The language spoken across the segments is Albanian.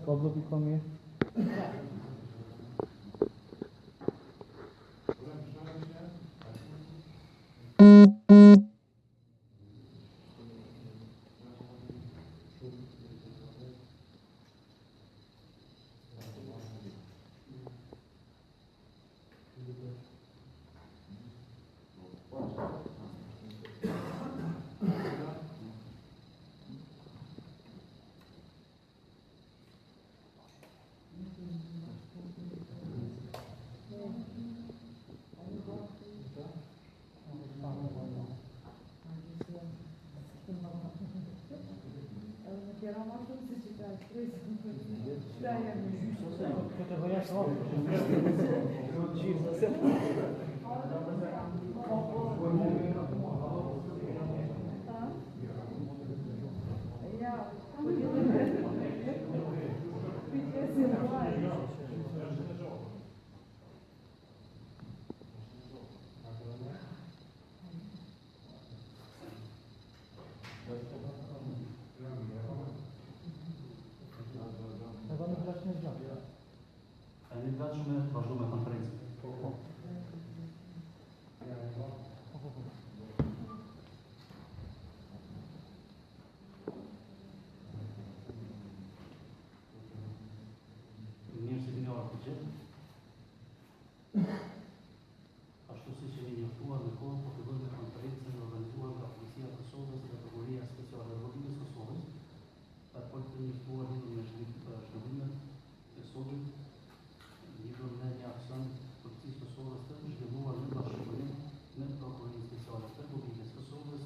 Kablo bir konuya. jemi të gatshëm me vazhdu me konferencën. Mirë se vini ora të gjithë. Ashtu siç jeni njoftuar në kohë, po fillojmë me konferencën organizuar nga Policia e Kosovës dhe Prokuroria Speciale e Republikës së Kosovës, për të njoftuar lidhur me zhvillimet e sotme, lidhur me një aksion Policisë së Kosovës të zhvilluar në bashkëpunim me Prokurorinë Speciale të Republikës së Kosovës,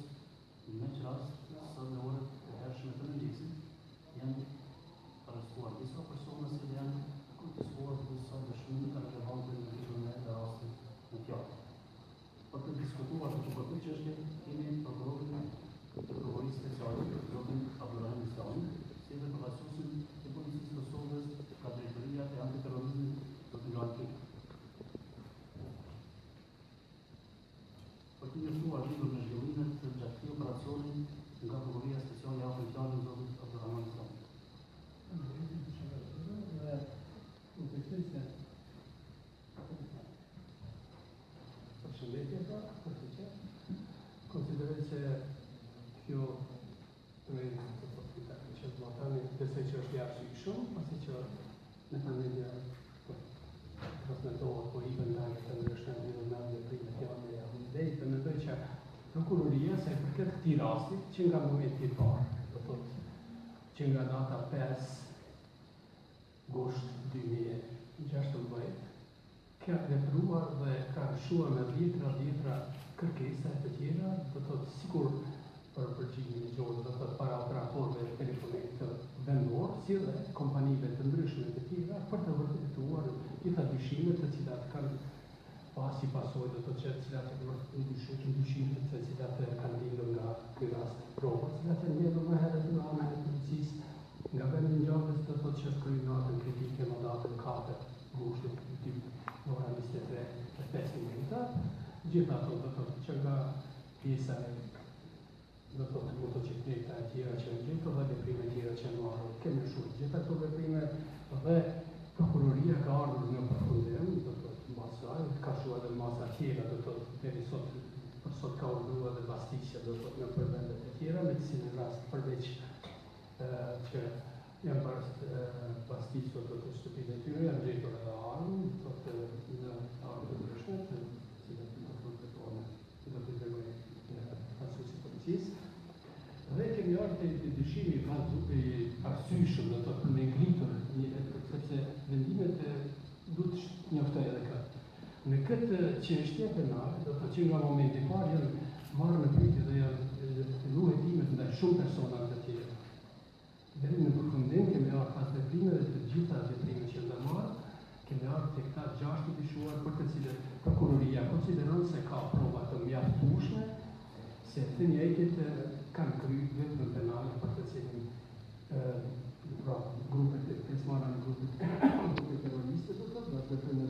në që rast sa në orët e hershme të mëngjesit janë arrestuar disa persona që janë kontestuar disa dëshmi relevante në lidhje me rastin në fjalë. Për të diskutuar këtë çështje kemi prokurorin e Prokurorisë Speciale, zotin Abdulrahim Islami, si dhe përfaqësuesin e Policisë së Kosovës ka Drejtoria e Antiterrorizmit, zotin Johan Kik. Për të njoftuar lidhur me zhvillimet të gjatë këtij operacioni nga Prokuroria Speciale japën fjalën zotit Abdulrahim Islami. Considerez që kjo që të matani besoj që është jashtë shumë, pasi që në familja transmetohet po i vendage të ndryshme lidhur me veprimet tjera e javëndej, të mendoj që prokuroria sa i përket këtij rasti që nga momenti i parë, do thotë që nga data 5 gusht 2016 ka vepruar dhe ka lëshuar me dhjetra kërkesa të tjera, do thotë sikur për përgjigjen e gjuhës, do thotë para operatorëve telefonik të vendor, si dhe kompanive të ndryshme të tjera për të vërtetuar gjitha dyshimet të cilat kanë pasi pasojë, do thotë që të cilat dyshimet të cilat kanë lindur nga ky rast prova, të cilat janë mbledhur më herët në anën e policisë nga vendi i ngjarjes, do thotë që shkruajnë në atën kritike më datën 4 gushtit ora 23 e 5 minuta, gjitha ato do thotë që nga pjesa e do thotë motocikleta e tjera që në gjithë dhe veprime tjera që në marrë, kemi shumë gjitha ato veprime dhe prokuroria ka ardhur në përfundim, do thotë masaj, ka shua dhe masa tjera, do thotë deri sot, për sot ka urdhëruar dhe bastisja, do thotë në përvendet e tjera, me të cilin rast përveç që janë bastisë do të shtëpitë e tyre, janë gjetur edhe armë, thotë në armë të ndryshme, të cilat do të vërtetohen, do të tregojë pasuesi policisë. Dhe kemi ardhur te dyshimi i arsyeshëm, do të thotë me ngritur, sepse vendimet duhet të njoftojë edhe këtë. Në këtë çështje penale, do të thotë që nga momenti i parë janë marrë në pyetje dhe janë filluar hetimet ndaj shumë persona të tjerë. Deri në përfundim kemi ardhur pas veprimeve të gjitha veprimet që janë marrë, kemi ardhur tek ta 6 të dyshuar për të cilët prokuroria konsideron se ka prova të mjaftueshme se të njëjtit kanë kryer veprime penale për të cilin grupet e pjesëmarrën në grupet terroriste, do thotë, veprime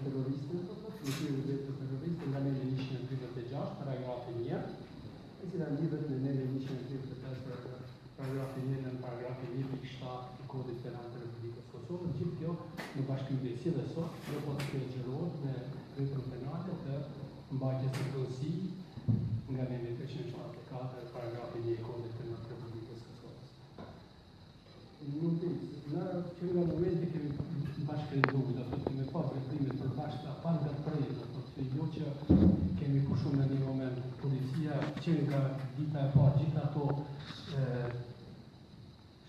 terroriste, do thotë, veprime terroriste nga neve 136, paragrafi 1, e cila lidhet me neve 135 paragrafi 1 në paragrafi 1.7 i Kodit Penal të Republikës Kosovës. Gjithë kjo në bashkëngjedhje si dhe sot, do po të kryeqërohet me veprime penale të mbajtjes së punësi nga neve 374 paragrafi 1 i Kodit Penal të Republikës Kosovës. Nuk di, që nga momenti kemi bashkëngjedhuar, do thotë me pas veprime të bashkëta pa ndërprerje, do thotë jo që kemi kushuar në një moment policia që nga dita e parë gjithë ato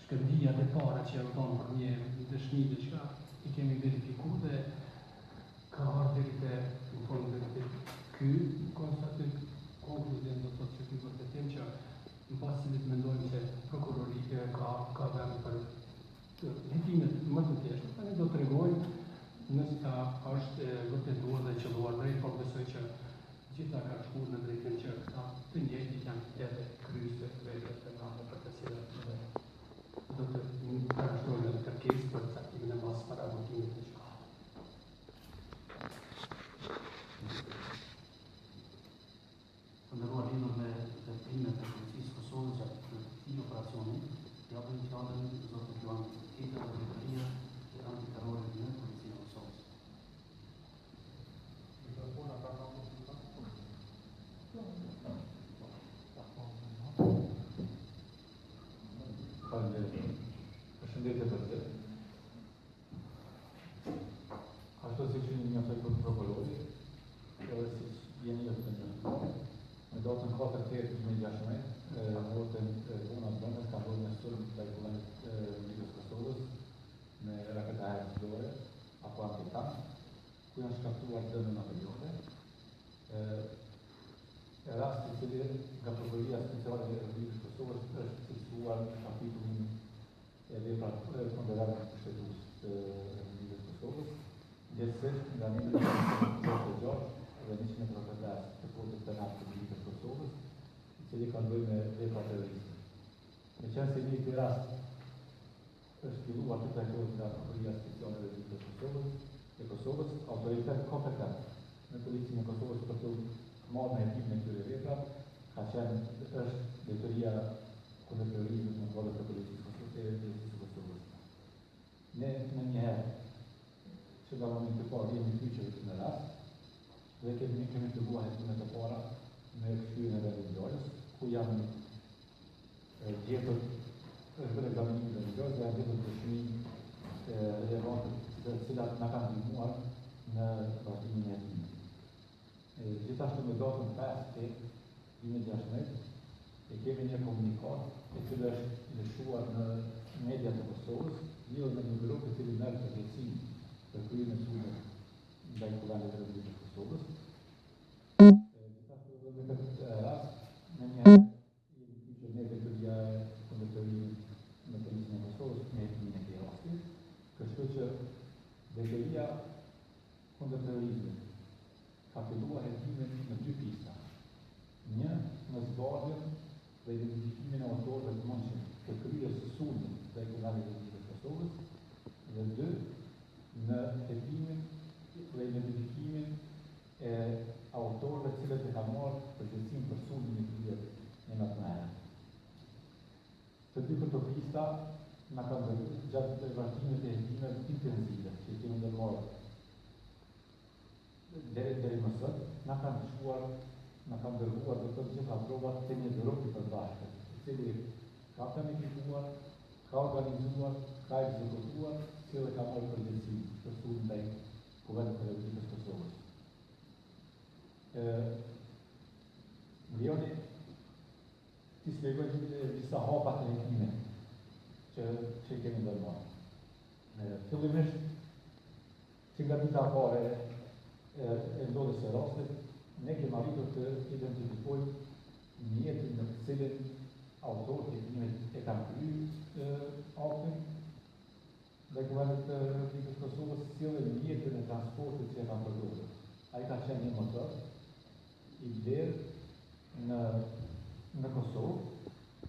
shkëndijat e para që janë thonë për një dëshmi diçka i kemi verifikuar dhe ka ardhur deri te në fund deri ky konkluzim, do thotë që ky vërtetim që në pas cilit mendojmë se prokuroria ka vënë për hetimet më të thjeshta, tani do t'rregojnë nëse ka është vërtetuar dhe qelluar drejt, por besoj që gjitha ka shkuar në drejtim që këta të njëjtit janë edhe kryesë veprime penale për të cilat do të trajtojnë në kërkesë për caktimin e masë para votimit të gjykatës. Të nderuar lidhur me veprimet e Policisë së Kosovës gjatë këtij operacioni, japim fjalën zotit Johan Kik, Drejtoria e Antiterrorit në Policinë kuantitat, ku janë shkaktuar dëme materiale. Rasti i cili nga Prokuroria Speciale e Republikës Kosovës është cilësuar në kapitullin e veprave konderare të pushtetues të Republikës Kosovës, ndërsa nga nivelli 136 dhe 135 të Kodit Penal të Republikës Kosovës, i cili ka bëjë me vepra terroriste. Me qenë se një rast është filluar të trajtohet nga Prokuroria Speciale e Republikës Kosovës, autoritet kompetent në Policinë e Kosovës për të marrë në hetim në këtyre vepra, ka qenë është Drejtoria kundër terrorizmit në Kodin e Policisë Kosovës. Ne në një herë që nga momenti të parë jemi kyçur në rast dhe kemi filluar hetimet e para me kthyen e vendimtarës, ku janë gjetur është bërë ekzaminimi i vendimtarës dhe janë gjetur dëshmi relevante të cilat na kanë ndihmuar në vazhdimin e hetimit. Gjithashtu me datën 5/2016 e kemi një komunikat i cili është lëshuar në media të Kosovës, lidhur me një grup i cili merr përgjegjësinë për kryen e sulmit ndaj kuvendit të Republikës Kosovës. Gjithashtu edhe në këtë rast, në një jemi kyçur ne Drejtoria kundër terrorizmit në Policinë e Kosovës me hetimin e këtij rasti, kështu që Drejtoria kundër terrorizmit ka filluar hetimin në dy pista. Një, në zbardhjen dhe identifikimin e autorëve të mundshëm të kryerjes së sulmit ndaj kuvendit të Republikës Kosovës, dhe dy, në hetimin dhe identifikimin e autorëve të cilët e kanë marrë përgjegjësinë për sulmin e kryer në natë më herët. Të dy këto pista na kanë dhënë gjatë vazhdimit të hetimeve intensive që kemi ndërmarrë deri më sot, na kanë dërguar të gjitha provat të një grup i përbashkët, i cili ka planifikuar, ka organizuar, ka ekzekutuar, si dhe ka marrë përgjegjësinë për sulmin ndaj kuvendit të Republikës Kosovës. Ndjoni ti shpjegoj disa hapa të hetimit që kemi ndërmarrë. Fillimisht, që nga dita pare e ndodhjes së rastit, ne kemi arritur të identifikojmë mjetin në të cilin autorët e hetimit e kanë kryer aktin ndaj kuvendit të Republikës Kosovës, si dhe mjetin e transportit që e kanë përdorur. Ai ka qenë një motor i blerë në Kosovë,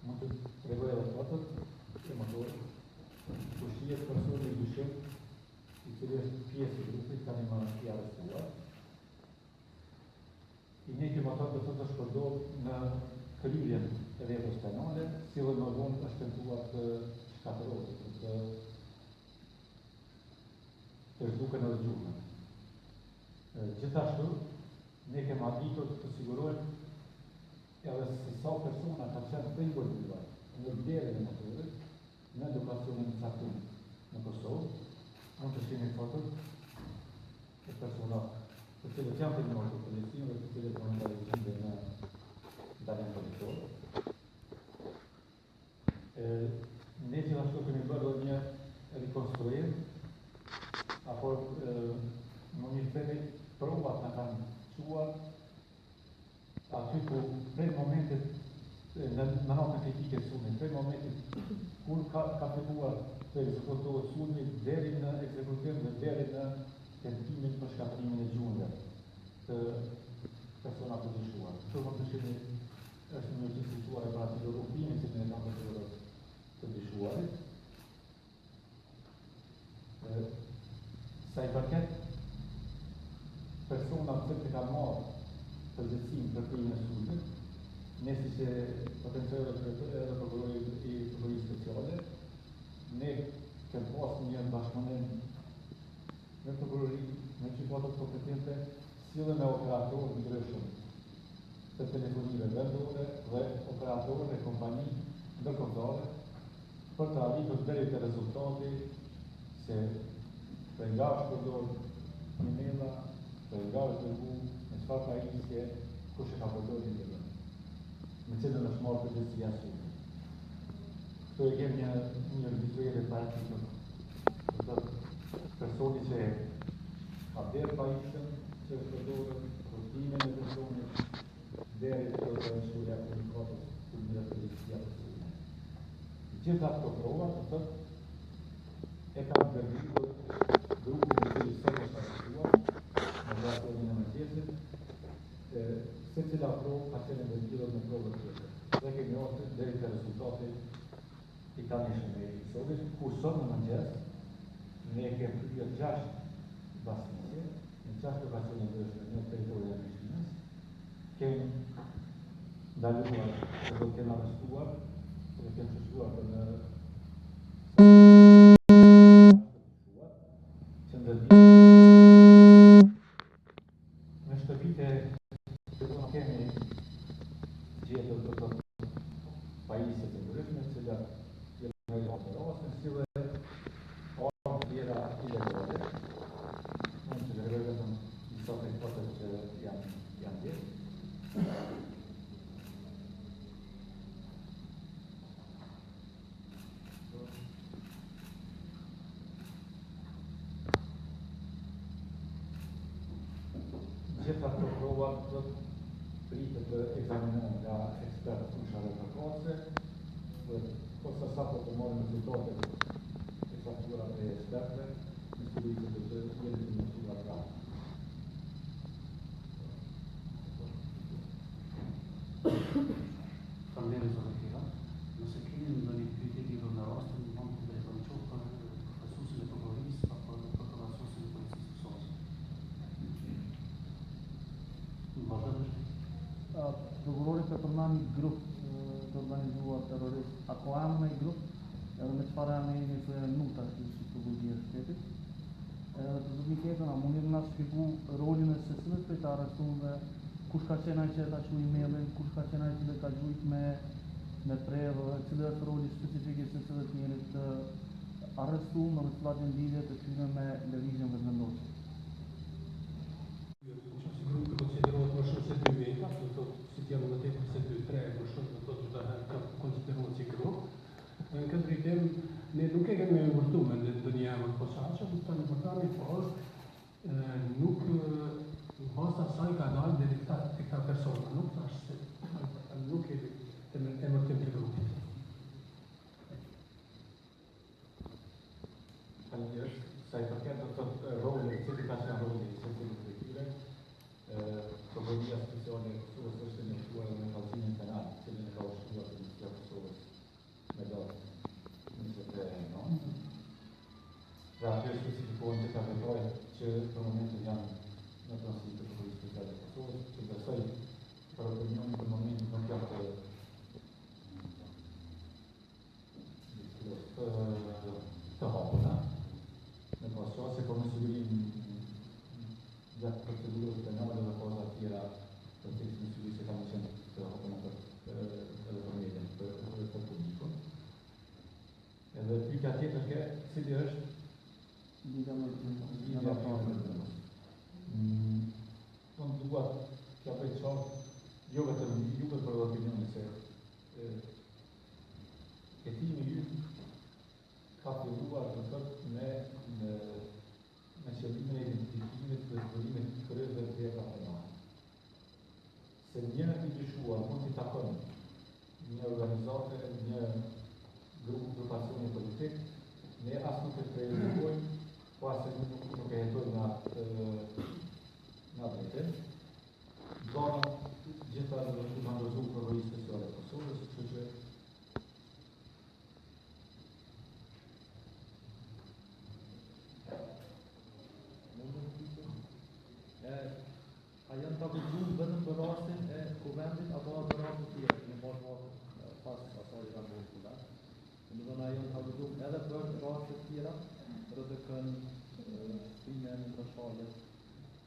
mund të tregoj edhe fotot e motorit, ku shihet personi i dyshim, i cili është pjesë e grupit, tani më i arrestuar. I njëjti motor do të është përdorur në kryerjen e veprës penale, si dhe më vonë është tentuar të shkatërrohet, të zhduken edhe gjurmën. Gjithashtu, ne kemi arritur të sigurojmë edhe se sa persona ka qenë të involuar në blerjen e motorit në lokacionin e caktuar në Kosovë. Mund të shihni fotot e personave të cilët janë të njohur të policisë dhe të cilët kanë ndërgjegjë në dalën policore. Ne gjithashtu kemi bërë një rikonstruim, apo në një themi provat na kanë quar aty ku prej momentit në natën e kritike sulmit, prej momentit kur ka filluar të ekzekutohet sulmi deri në ekzekutim dhe deri në tentimin për shkatrimin e gjunjeve të persona të dyshuar. Kështu mund të shihni është një gjë situar e para të rrugimit që ne kanë përdorur të dyshuarit. Sa i përket personave që kanë marrë përgjegjësinë për krimin e sulmit, ne si që potencioj edhe prokurori i Prokurorisë Speciale, ne kemi pas një bashkëpunim me prokurori, me gjykatat kompetente, si dhe me operatorë ndryshëm të telefonive vendore dhe operatorë e kompani ndërkombëtare për të arritur deri te rezultati se të nga është përdorur emaila, të nga është dërgu në çfarë pajisje, kush e ka përdorur emailin, me cilën është marrë përgjegjësia e sulmit. Këtu e kemi një revizuar e praktike. personi që ka blerë pajisën, që përdorën rutimin e personit, deri të shurja komunikatës të mire të licia të sërinë. Gjitha këto prova, të tëtë, e kam përgjitur grupin e cili sot është arrestuar, në vrasionin e mëngjesit, se cila provë ka qenë ndërgjirur me provë tjetër. Dhe kemi orë deri të rezultatit i tanishëm e episodit, ku sot në mëngjes ne kemi kryer 6 basnisje, në 6 lokacione ndryshme në territorin e Prishtinës. Kemi ndaluar dhe do të kemi arrestuar, dhe kemi shështuar për në që ndërgjit në shtëpite që do kemi gjetur të të pajisjet e ndryshme, cilat janë në operasën, si dhe armë tjera ilegale, mund të lërë vetëm disa prej fateve që janë gjetur. Gjitha këto prova do të pritet të ekzaminohen nga ekspertë fushave përkatëse, dhe posa sa të marrim rezultatet e fakturat e ekspertëve, në studitë do të jeni të mësuar pra. Faleminderit zotëri Kira. Nëse keni ndonjë pyetje lidhur me rastin, mund të drejtoni qoftë për profesorin e prokurorisë apo për profesorin e policisë së Kosovës. Prokurori ka përmend një grup të organizuar terrorist, a ka emër në grup, edhe me çfarë emri jeni të nuk tash si prokuroria e shtetit. Edhe të zotëni Ketën, a mundi të na shpjegu rolin e secilët prej të arrestuarve, kush ka qenë ai që ta çoi emailin, kush ka qenë ai që ka gjujt me prevë, cili është roli specifik i secilët njerit të arrestuar, me cilat lidhje të tyre me lëvizjen vendosur. Nëse grupi konsiderohet më shumë se 2 veta, do të thotë si të janë më tepër se 2-3, më shumë do të thotë të konsiderohet si grup. Në këtë drejtim, ne nuk e kemi vërtuar me ndonjë emër posaçëm, tani përtani por nuk basta asaj ka dalë deri këta persona, nuk thash se nuk e emër të grupit. Faleminderit. Sa i përket do të thotë rolin, cili ka qenë roli i secilit prej tyre, Prokuroria Speciale e Kosovës është ndërtuar me vallëzimin penal, cilin e ka ushtruar Policia e Kosovës me datë 23/9. Dhe aty specifikohen disa detaje që për momentin janë në transit të Prokurorisë Speciale e Kosovës, që besoj për opinionin për momentin nuk janë të hapura. Në pasqas se me sigurin gjatë procedurës penale dhe faza tjera për të në sigurin se kanë qenë të hapuna edhe për medjen, për publikun. Edhe pyetja tjetër ke, cili është Lidhja me unë dua t'ja bëj qartë, jo vetëm ju për opinionin se jetimi ynë ka filluar të thotë me qëllimin e identifikimit dhe zburimit të kryerëve të vepra penale. Se një i dyshuar mund t'i takon një organizate, një grupacioni politik, ne as nuk e prejuditojmë, po as nuk e hetojmë në drejtim. Zona gjitha do të ndërzuar Prokuroria Speciale e Kosovës, kështu që a janë të akuzuar vetëm për rastin e kuvendit apo për rastin tjerë, në bashkë pas asaj që ka bërë këta. Domethënë a janë të akuzuar edhe për raste tjera, RDK-n, shpimen, trashëgjes,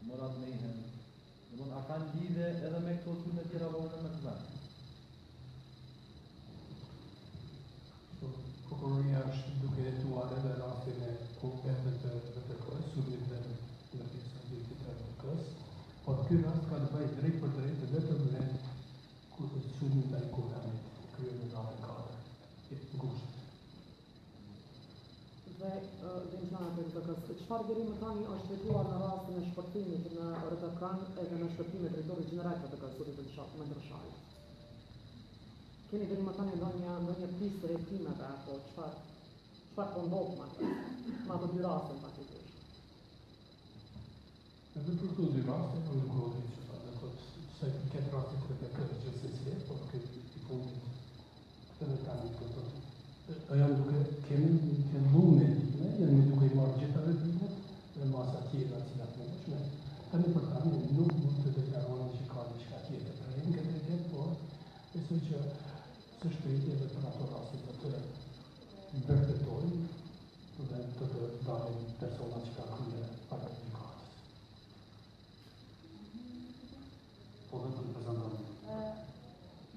Murat Mehen. Domethënë a kanë lidhje edhe me këto sulme tjera vënë me kuvend. Prokuroria është duke hetuar edhe rastin e kuvendit të RDK-s, sulmit dhe në pjesën e RDK-s. Po ky rast ka të bëjë drejt për drejt vetëm me sulmin ndaj kuvendit, kryer në datën 4. Ngushtë. Dhe në RTK-s. Çfarë deri më tani është vetuar në rastin e shpërthimit në RTK-n edhe në shpërtimin e drejtorit gjeneral të RTK-s, zotit Mendrëshaj? Keni deri më tani ndonjë pistë të hetimeve apo çfarë po ndodh me ato dy raste faktikisht? Edhe për këto dy raste, unë nuk do të thotë se këtë rastit të RTK-s gjithsesi, por këtë i punit këtë tani këto. Janë duke kemi fillume, janë duke i marrë gjitha veprimet dhe masa tjera cilat mundshme. Tani për tani nuk mund të deklarojnë që ka diçka tjetër për këtë drejtim, por besoj që së shpejti edhe për ato raste të vërtetojnë dhe të dalin persona që ka kryer para gjykatës. Po vetëm prezantojmë.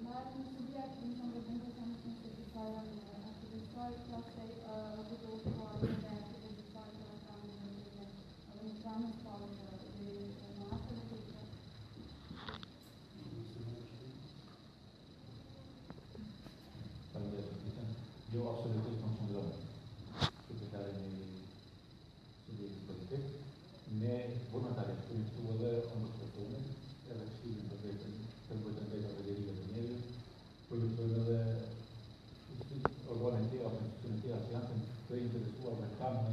Martin subjekt në shumë reprezentantë në sekretarën aktivistoj klasej rëdhëtuar dhe aktivistoj të rëkamë në në tramë spalë dhe në asë në të Eu absolutisht nuk shumë zonë, sekretarin e subjektit politik, ne volontarisht kemi këtu edhe ombudsmanit, edhe këshillin për drejtën e verive të njerëzit, por lutojmë edhe organet tjera apo institucionet tjera që janë të interesuar dhe kanë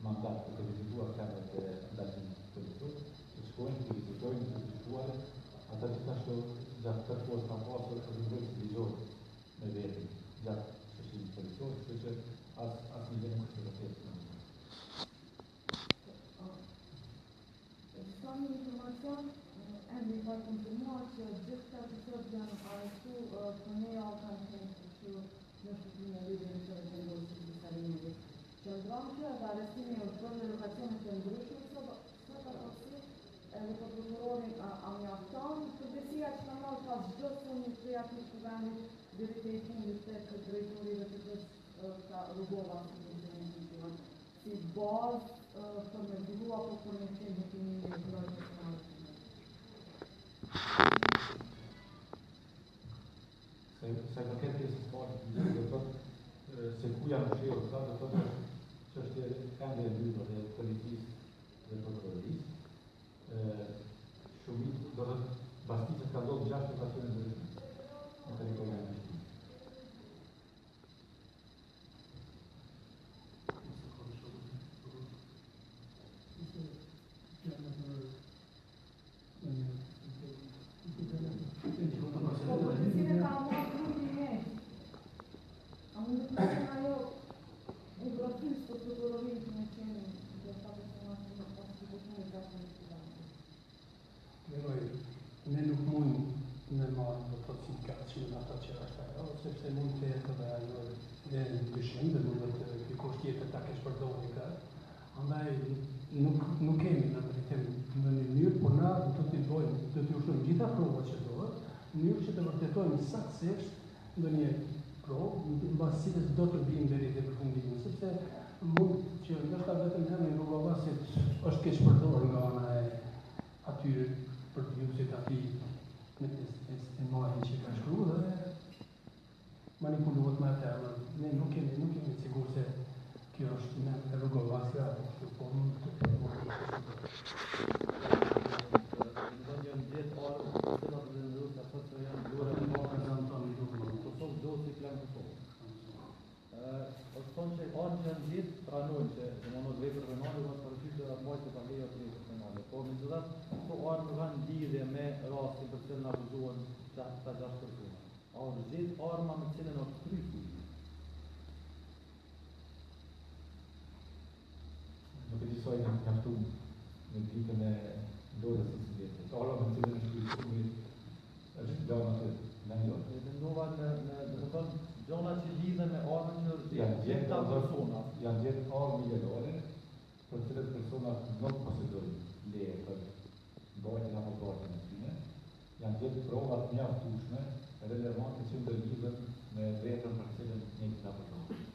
mandat për të vizituar kamerët e ndaltimit politik, të shkojnë, të vizitojnë, të vizituar, ata gjithashtu gjatë këtë kohë ka pasur të vizojnë televizor me vetin, gjatë shëshimit politik, kështu që as një vend nuk është vërtet. Ka një informacion, emri ka konfirmuar që gjithë këta që sot janë arrestu për një javë kanë qenë që në shqiptimin e lidhjen që është vendosur si Salimit. Qëndron që edhe arrestimi është bërë në lokacione të ndryshme sot aty, edhe për prokurorin a mjafton përgjegjësia që ka marrë pas çdo suni prej atij kuvendit deri te fundit tek drejtori dhe ka rrugova si bazë për me zhvillu apo për me qenë hetimin e ndërmjet nacionale. Se përket pjesës parë do thotë se ku janë fshirë këta, do thotë që është ende e mbyllur dhe policisë dhe prokurorisë. Shumit do thotë basticët ka ndodhur 6 lokacione ndryshme në territorin e Shqipërisë. Ne nuk mund në marrë do të simplifikacion ata që është ajo, sepse mund të jetë edhe ajo dhe në dyshim dhe mund të dikush tjetër ta kesh përdorur këtë. Andaj nuk kemi në drejtim në një mënyrë, por na do t'i bëjmë, do t'i ushtojmë gjitha provat që dohet, në mënyrë që të vërtetojmë saktësisht ndonjë provë, mbas cilës do të bijmë deri te përfundimi, sepse mund që ndoshta vetëm hemi rrugavasit është keq përdorur nga ana e atyre për të jusit ati në marrin që ka shkru dhe manipulohet me atë. Ne nuk kemi sigur se kjo është në rrugovasja apo kështu, po mund të përmojnë Ndonjë ndjet orë, se do të ndërrua ato që janë duhet të bëhen prezantoni dokument. Kosovë do të plan Kosovë. Është thonë që orë që janë ndjet pranojnë që domosdoshmë vepër penale do të përfshijë atë mojë të paguajë atë vepër penale. Po me gjithat këto orë nuk kanë lidhje me rastin për cilën akuzohen ta 6 persona. Orë zgjidh arma me cilën është krypi. Nuk e disoj në kaftu në dritën e dorës së sovjetit. Arma me cilën është krypi është gjona të landon. Mendova në do të thonë gjona që lidhen me armën që janë gjitha persona. Janë gjetë armë ilegale për të cilët persona nuk posedojnë leje për bërtin apo bërtin e tyre. Janë gjetë provat mjaftueshme, relevante që ndërlidhen me veprën për të cilën ne kemi përgjigjur.